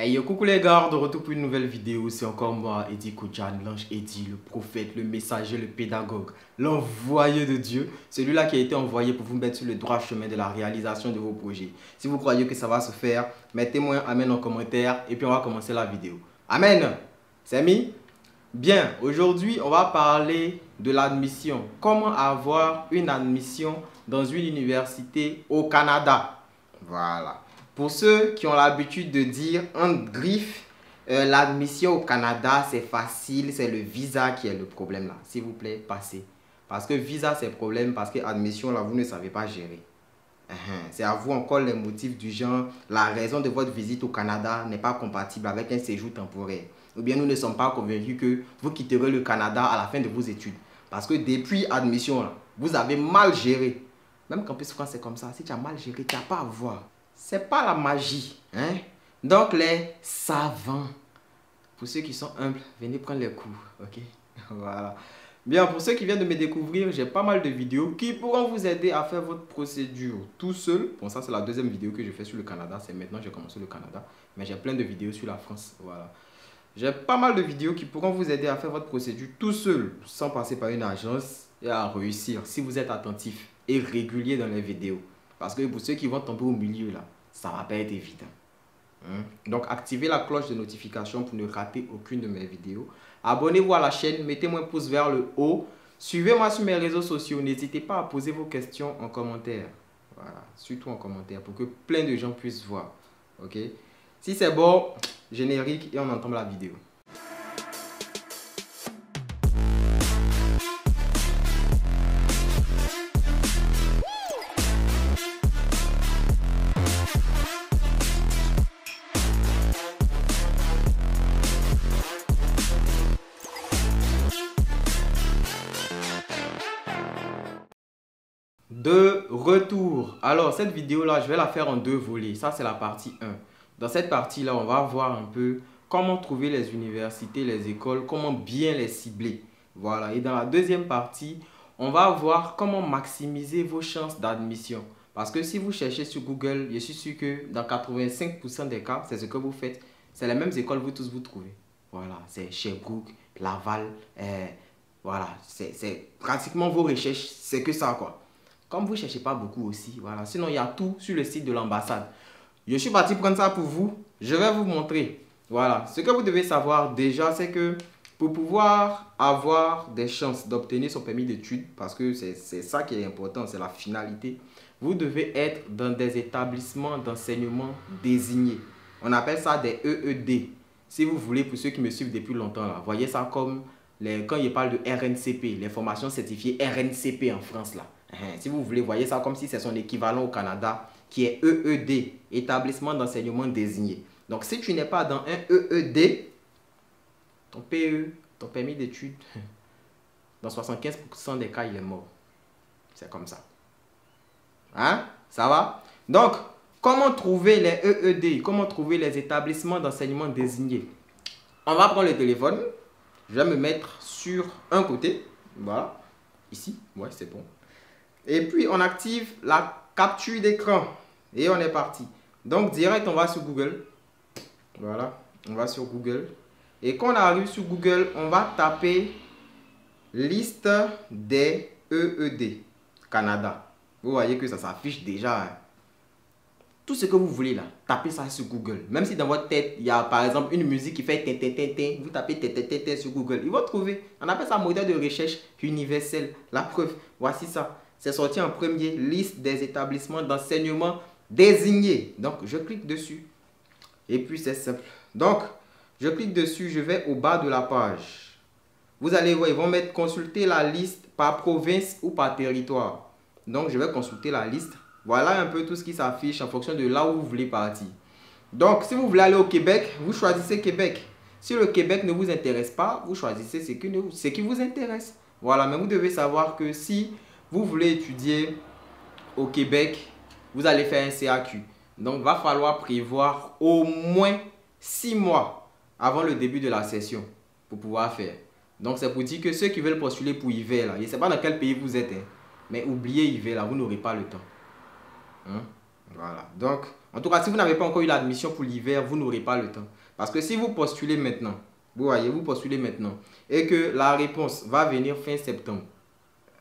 Hey yo, coucou les gars, de retour pour une nouvelle vidéo. C'est encore moi, Eddie Kodjan, l'ange Eddie, le prophète, le messager, le pédagogue, l'envoyé de Dieu. Celui-là qui a été envoyé pour vous mettre sur le droit chemin de la réalisation de vos projets. Si vous croyez que ça va se faire, mettez-moi un amen en commentaire et puis on va commencer la vidéo. Amen. C'est mis? Bien, aujourd'hui on va parler de l'admission. Comment avoir une admission dans une université au Canada. Voilà. Pour ceux qui ont l'habitude de dire en griffe, l'admission au Canada c'est facile, c'est le visa qui est le problème là. S'il vous plaît, passez. Parce que visa c'est problème, parce que admission là vous ne savez pas gérer. C'est à vous encore les motifs du genre, la raison de votre visite au Canada n'est pas compatible avec un séjour temporaire. Ou bien nous ne sommes pas convaincus que vous quitterez le Canada à la fin de vos études. Parce que depuis admission là, vous avez mal géré. Même Campus France c'est comme ça, si tu as mal géré, tu n'as pas à voir. C'est pas la magie, hein? Donc les savants, pour ceux qui sont humbles, venez prendre les cours, ok? Voilà. Bien, pour ceux qui viennent de me découvrir, j'ai pas mal de vidéos qui pourront vous aider à faire votre procédure tout seul. Bon, ça c'est la deuxième vidéo que je fais sur le Canada, c'est maintenant que j'ai commencé le Canada. Mais j'ai plein de vidéos sur la France, voilà. J'ai pas mal de vidéos qui pourront vous aider à faire votre procédure tout seul, sans passer par une agence et à réussir si vous êtes attentif et régulier dans les vidéos. Parce que pour ceux qui vont tomber au milieu là, ça va pas être évident. Donc activez la cloche de notification pour ne rater aucune de mes vidéos. Abonnez-vous à la chaîne, mettez-moi un pouce vers le haut. Suivez-moi sur mes réseaux sociaux. N'hésitez pas à poser vos questions en commentaire. Voilà, surtout en commentaire pour que plein de gens puissent voir. Ok? Si c'est bon, générique et on entame la vidéo. De retour. Alors cette vidéo là je vais la faire en deux volets. Ça c'est la partie 1. Dans cette partie là on va voir un peu comment trouver les universités, les écoles, comment bien les cibler. Voilà. Et dans la deuxième partie on va voir comment maximiser vos chances d'admission. Parce que si vous cherchez sur Google, je suis sûr que dans 85% des cas c'est ce que vous faites. C'est les mêmes écoles vous tous vous trouvez. Voilà. C'est Sherbrooke, Laval. Voilà. C'est pratiquement vos recherches. C'est que ça quoi. Comme vous ne cherchez pas beaucoup aussi, voilà. Sinon, il y a tout sur le site de l'ambassade. Je suis parti prendre ça pour vous. Je vais vous montrer. Voilà. Ce que vous devez savoir déjà, c'est que pour pouvoir avoir des chances d'obtenir son permis d'études, parce que c'est ça qui est important, c'est la finalité, vous devez être dans des établissements d'enseignement désignés. On appelle ça des EED. Si vous voulez, pour ceux qui me suivent depuis longtemps, là, voyez ça comme quand il parle de RNCP, les formations certifiées RNCP en France là. Si vous voulez, voyez ça comme si c'est son équivalent au Canada, qui est EED, établissement d'enseignement désigné. Donc, si tu n'es pas dans un EED, ton PE, ton permis d'études, dans 75% des cas, il est mort. C'est comme ça. Hein? Ça va? Donc, comment trouver les EED? Comment trouver les établissements d'enseignement désignés? On va prendre le téléphone. Je vais me mettre sur un côté. Voilà. Ici. Ouais, c'est bon. Et puis, on active la capture d'écran. Et on est parti. Donc, direct, on va sur Google. Voilà. On va sur Google. Et quand on arrive sur Google, on va taper liste des EED Canada. Vous voyez que ça s'affiche déjà. Hein. Tout ce que vous voulez là, tapez ça sur Google. Même si dans votre tête, il y a par exemple une musique qui fait tin, vous tapez tin sur Google. Ils vont trouver. On appelle ça modèle de recherche universel. La preuve, voici ça. C'est sorti en premier, liste des établissements d'enseignement désignés. Donc, je clique dessus. Et puis, c'est simple. Donc, je clique dessus, je vais au bas de la page. Vous allez voir, ils vont mettre consulter la liste par province ou par territoire. Donc, je vais consulter la liste. Voilà un peu tout ce qui s'affiche en fonction de là où vous voulez partir. Donc, si vous voulez aller au Québec, vous choisissez Québec. Si le Québec ne vous intéresse pas, vous choisissez ce qui vous intéresse. Voilà, mais vous devez savoir que si vous voulez étudier au Québec, vous allez faire un CAQ. Donc, il va falloir prévoir au moins 6 mois avant le début de la session pour pouvoir faire. Donc, c'est pour dire que ceux qui veulent postuler pour hiver, là, je ne sais pas dans quel pays vous êtes, hein, mais oubliez hiver, là, vous n'aurez pas le temps. Hein? Voilà. Donc, En tout cas, si vous n'avez pas encore eu l'admission pour l'hiver, vous n'aurez pas le temps. Parce que si vous postulez maintenant, vous voyez, vous postulez maintenant, et que la réponse va venir fin septembre,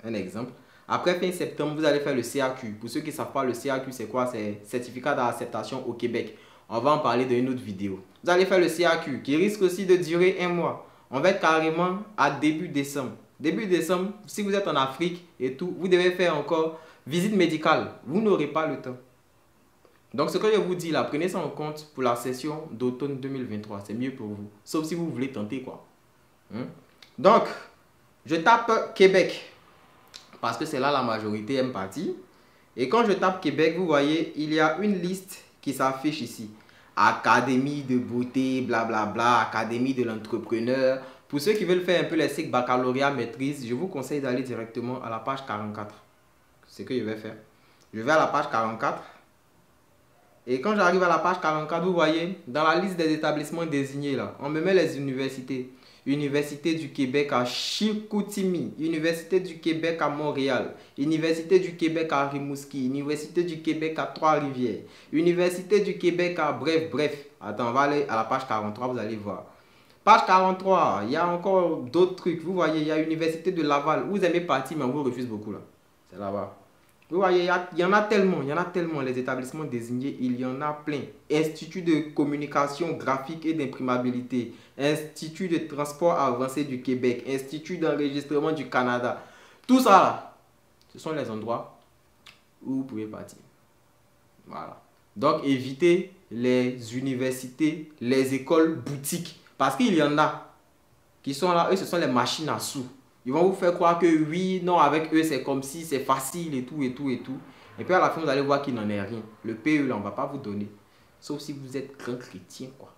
un exemple. Après fin septembre, vous allez faire le CAQ. Pour ceux qui ne savent pas, le CAQ, c'est quoi? C'est Certificat d'acceptation au Québec. On va en parler dans une autre vidéo. Vous allez faire le CAQ, qui risque aussi de durer un mois. On va être carrément à début décembre. Début décembre, si vous êtes en Afrique et tout, vous devez faire encore visite médicale. Vous n'aurez pas le temps. Donc, ce que je vous dis là, prenez ça en compte pour la session d'automne 2023. C'est mieux pour vous. Sauf si vous voulez tenter quoi. Donc, je tape Québec. Parce que c'est là la majorité aime partir. Et quand je tape Québec, vous voyez, il y a une liste qui s'affiche ici. Académie de beauté, blablabla, Académie de l'entrepreneur. Pour ceux qui veulent faire un peu les cycles baccalauréat maîtrise, je vous conseille d'aller directement à la page 44. C'est ce que je vais faire. Je vais à la page 44. Et quand j'arrive à la page 44, vous voyez, dans la liste des établissements désignés, là, on me met les universités. Université du Québec à Chicoutimi, Université du Québec à Montréal, Université du Québec à Rimouski, Université du Québec à Trois-Rivières, Université du Québec à bref. Attends, on va aller à la page 43, vous allez voir. Page 43, il y a encore d'autres trucs. Vous voyez, il y a Université de Laval. Vous aimez partir, mais on vous refuse beaucoup là. C'est là-bas. Vous voyez, il y en a tellement, les établissements désignés, il y en a plein. Institut de communication graphique et d'imprimabilité, Institut de transport avancé du Québec, Institut d'enregistrement du Canada. Tout ça là, ce sont les endroits où vous pouvez partir. Voilà. Donc, évitez les universités, les écoles boutiques. Parce qu'il y en a qui sont là, eux, ce sont les machines à sous. Ils vont vous faire croire que oui, non, avec eux, c'est comme si c'est facile et tout. Et puis à la fin, vous allez voir qu'il n'en est rien. Le PE, là, on ne va pas vous donner. Sauf si vous êtes grand chrétien, quoi.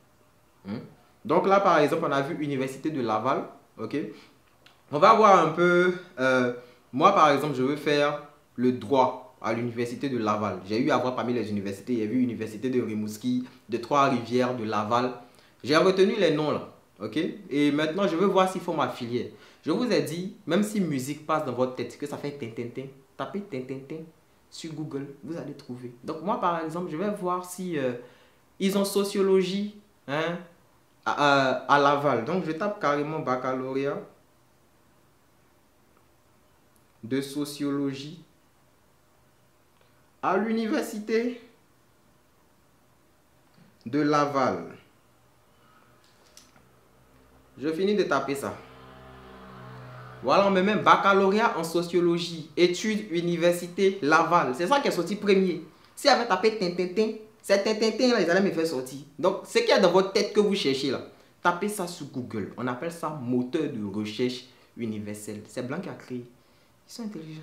Donc là, par exemple, on a vu Université de Laval. Ok. On va voir un peu... moi, par exemple, je veux faire le droit à l'Université de Laval. J'ai eu à voir parmi les universités. Il y a eu Université de Rimouski, de Trois-Rivières, de Laval. J'ai retenu les noms, là. Ok. Et maintenant, je veux voir s'ils font ma filière. Je vous ai dit, même si musique passe dans votre tête, que ça fait tintintin, tapez tintintin sur Google, vous allez trouver. Donc moi, par exemple, je vais voir si ils ont sociologie à Laval. Donc je tape carrément baccalauréat de sociologie à l'université de Laval. Je finis de taper ça. Voilà, on met même baccalauréat en sociologie, études, université, Laval. C'est ça qui est sorti premier. Si j'avais tapé tintintin, c'est tintintin là, ils allaient me faire sortir. Donc, ce qu'il y a dans votre tête que vous cherchez là, tapez ça sur Google. On appelle ça moteur de recherche universel. C'est Blanc qui a créé. Ils sont intelligents.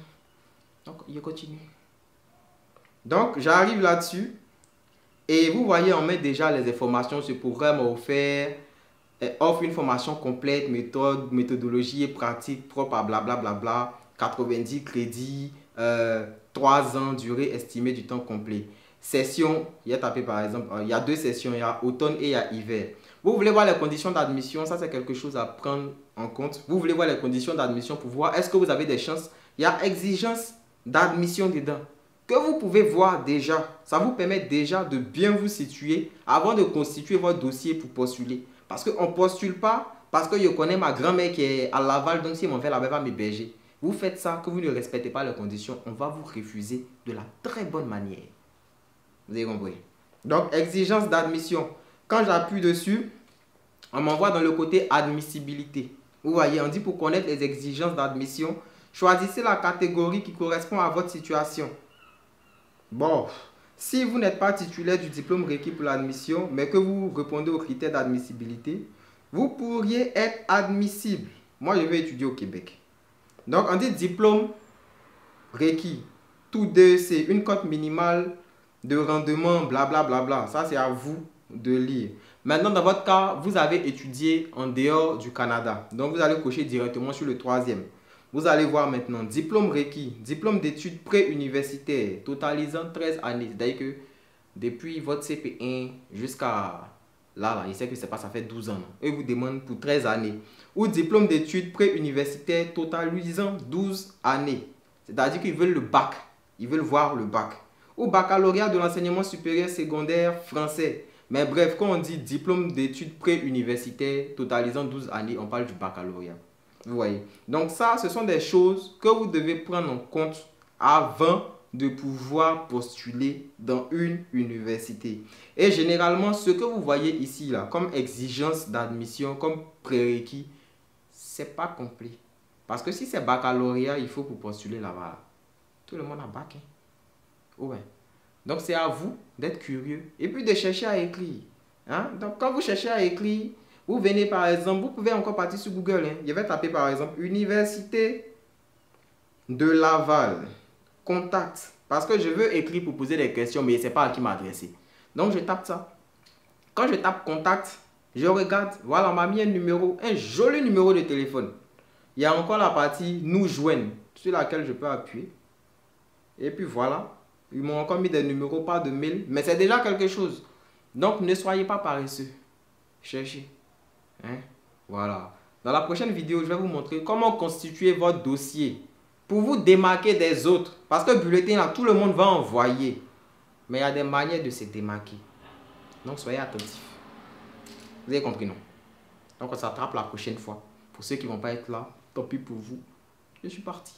Donc, il continue. Donc, j'arrive là-dessus. Et vous voyez, on met déjà les informations. Ce programme offert offre une formation complète, méthode, méthodologie et pratique propre à blablabla, 90 crédits, 3 ans, durée estimée du temps complet. Session, il y a tapé par exemple, il y a 2 sessions, il y a automne et il y a hiver. Vous voulez voir les conditions d'admission, ça c'est quelque chose à prendre en compte. Vous voulez voir les conditions d'admission pour voir est-ce que vous avez des chances. Il y a exigence d'admission dedans que vous pouvez voir déjà. Ça vous permet déjà de bien vous situer avant de constituer votre dossier pour postuler. Parce qu'on ne postule pas, parce que je connais ma grand-mère qui est à Laval, donc si mon frère là-bas va m'héberger. Vous faites ça, que vous ne respectez pas les conditions, on va vous refuser de la très bonne manière. Vous avez compris? Donc, exigence d'admission. Quand j'appuie dessus, on m'envoie dans le côté admissibilité. Vous voyez, on dit pour connaître les exigences d'admission, choisissez la catégorie qui correspond à votre situation. Bon, si vous n'êtes pas titulaire du diplôme requis pour l'admission, mais que vous répondez aux critères d'admissibilité, vous pourriez être admissible. Moi, je vais étudier au Québec. Donc, on dit diplôme requis. Tout deux, c'est une cote minimale de rendement, blablabla. Ça, c'est à vous de lire. Maintenant, dans votre cas, vous avez étudié en dehors du Canada. Donc, vous allez cocher directement sur le 3e. Vous allez voir maintenant, diplôme requis, diplôme d'études pré-universitaires, totalisant 13 années. C'est-à-dire que depuis votre CP1 jusqu'à là, il sait que c'est pas, ça fait 12 ans. Eux vous demandent pour 13 années. Ou diplôme d'études pré-universitaires, totalisant 12 années. C'est-à-dire qu'ils veulent le bac. Ils veulent voir le bac. ou baccalauréat de l'enseignement supérieur secondaire français. Mais bref, quand on dit diplôme d'études pré-universitaires totalisant 12 années, on parle du baccalauréat. Vous voyez. Donc ça, ce sont des choses que vous devez prendre en compte avant de pouvoir postuler dans une université. Et généralement, ce que vous voyez ici, là, comme exigence d'admission, comme prérequis, c'est pas complet. Parce que si c'est baccalauréat, il faut pour postuler là-bas. Tout le monde a bac. Hein? Ouais. Donc c'est à vous d'être curieux et puis de chercher à écrire. Hein? Donc quand vous cherchez à écrire, vous venez par exemple, vous pouvez encore partir sur Google. Hein? Je vais taper par exemple Université de Laval. Contact. Parce que je veux écrire pour poser des questions, mais ce n'est pas à qui m'adresser. Donc je tape ça. Quand je tape contact, je regarde. Voilà, on m'a mis un numéro, un joli numéro de téléphone. Il y a encore la partie nous joindre, sur laquelle je peux appuyer. Et puis voilà. Ils m'ont encore mis des numéros, pas de mail. Mais c'est déjà quelque chose. Donc ne soyez pas paresseux. Cherchez. Hein? Voilà. Dans la prochaine vidéo, je vais vous montrer comment constituer votre dossier pour vous démarquer des autres. Parce que bulletin, là, tout le monde va envoyer. Mais il y a des manières de se démarquer. Donc soyez attentifs. Vous avez compris, non? Donc on s'attrape la prochaine fois. Pour ceux qui ne vont pas être là, tant pis pour vous. Je suis parti.